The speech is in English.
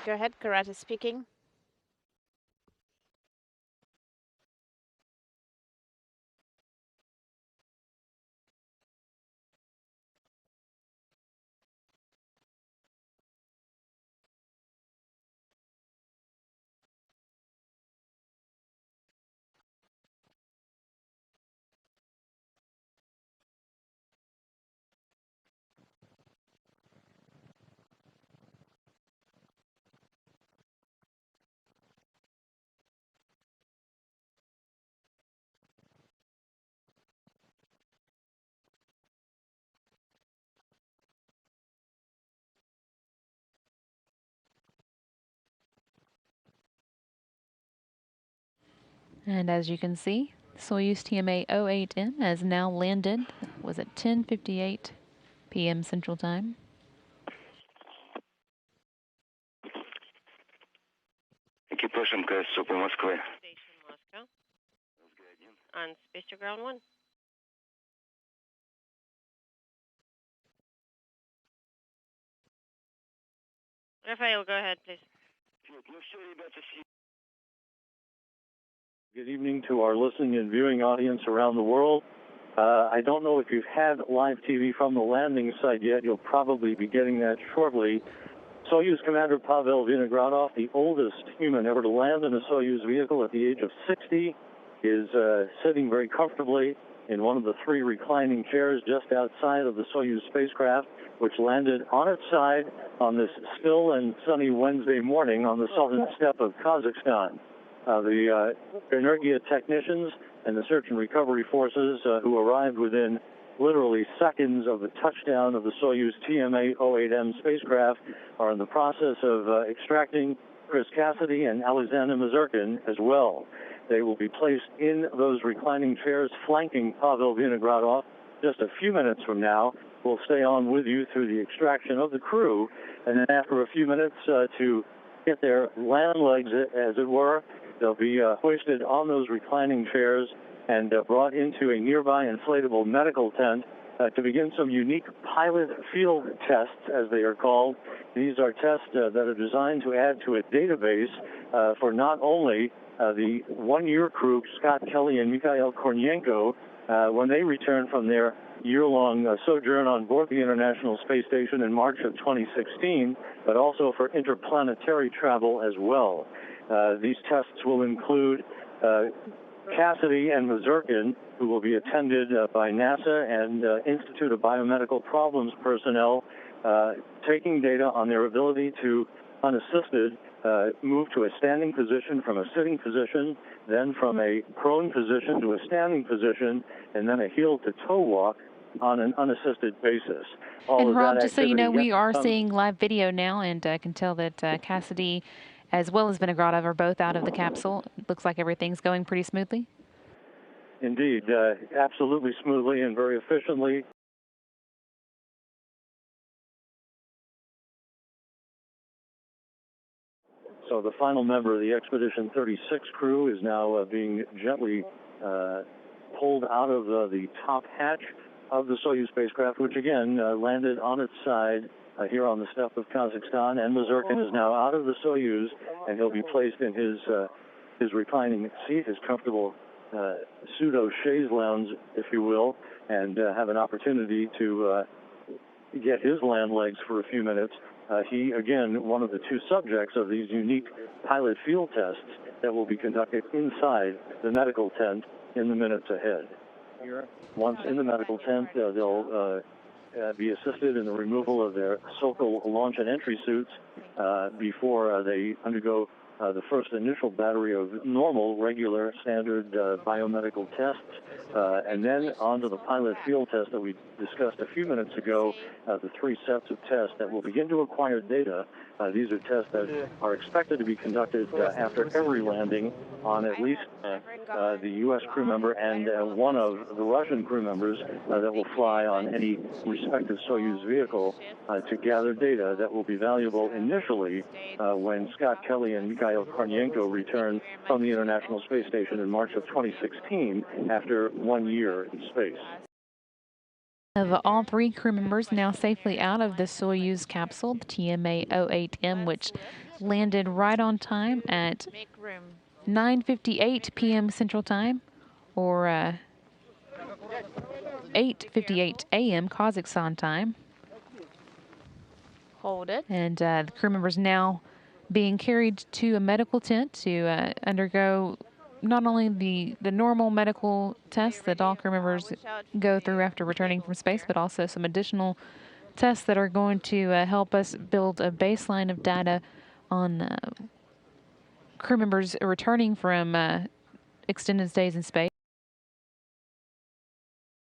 Go ahead, Karate speaking. And as you can see, Soyuz TMA-08M has now landed. Was at 10:58 p.m. Central Time. Экипаж МКС СОП Москвы. Station Moscow. On Space to Ground 1. Rafael, go ahead, please. Good evening to our listening and viewing audience around the world. I don't know if you've had live TV from the landing site yet. You'll probably be getting that shortly. Soyuz Commander Pavel Vinogradov, the oldest human ever to land in a Soyuz vehicle at the age of 60, is sitting very comfortably in one of the three reclining chairs just outside of the Soyuz spacecraft, which landed on its side on this still and sunny Wednesday morning on the southern steppe of Kazakhstan. The Energia technicians and the search and recovery forces who arrived within literally seconds of the touchdown of the Soyuz TMA-08M spacecraft are in the process of extracting Chris Cassidy and Alexander Mazurkin as well. They will be placed in those reclining chairs flanking Pavel Vinogradov just a few minutes from now. We'll stay on with you through the extraction of the crew, and then after a few minutes to get their land legs, as it were, they'll be hoisted on those reclining chairs and brought into a nearby inflatable medical tent to begin some unique pilot field tests, as they are called. These are tests that are designed to add to a database for not only the one-year crew, Scott Kelly and Mikhail Kornienko, when they return from their year-long sojourn on board the International Space Station in March of 2016, but also for interplanetary travel as well. These tests will include Cassidy and Mazurkin, who will be attended by NASA and Institute of Biomedical Problems personnel, taking data on their ability to, unassisted, move to a standing position from a sitting position, then from a prone position to a standing position, and then a heel-to-toe walk on an unassisted basis. And Rob, just so you know, we are seeing live video now, and I can tell that Cassidy as well as Vinogradov are both out of the capsule. It looks like everything's going pretty smoothly. Indeed, absolutely smoothly and very efficiently. So the final member of the Expedition 36 crew is now being gently pulled out of the top hatch of the Soyuz spacecraft, which again landed on its side here on the steppe of Kazakhstan. And Mazurkin is now out of the Soyuz, and he'll be placed in his reclining seat, his comfortable pseudo-chaise lounge, if you will, and have an opportunity to get his land legs for a few minutes. He, again, one of the two subjects of these unique pilot field tests that will be conducted inside the medical tent in the minutes ahead. Once in the medical tent, they'll be assisted in the removal of their Sokol launch and entry suits before they undergo the first initial battery of normal, regular, standard biomedical tests, and then onto the pilot field test that we discussed a few minutes ago, the three sets of tests that will begin to acquire data. These are tests that are expected to be conducted after every landing on at least the U.S. crew member and one of the Russian crew members that will fly on any respective Soyuz vehicle to gather data that will be valuable initially when Scott Kelly and Mikhail Kornienko return from the International Space Station in March of 2016 after 1 year in space. Of all 3 crew members now safely out of the Soyuz capsule, the TMA-08M, which landed right on time at 9:58 p.m. Central Time, or 8:58 a.m. Kazakhstan time. Hold it. And the crew members now being carried to a medical tent to undergo not only the normal medical tests that all crew members go through after returning from space, but also some additional tests that are going to help us build a baseline of data on crew members returning from extended stays in space.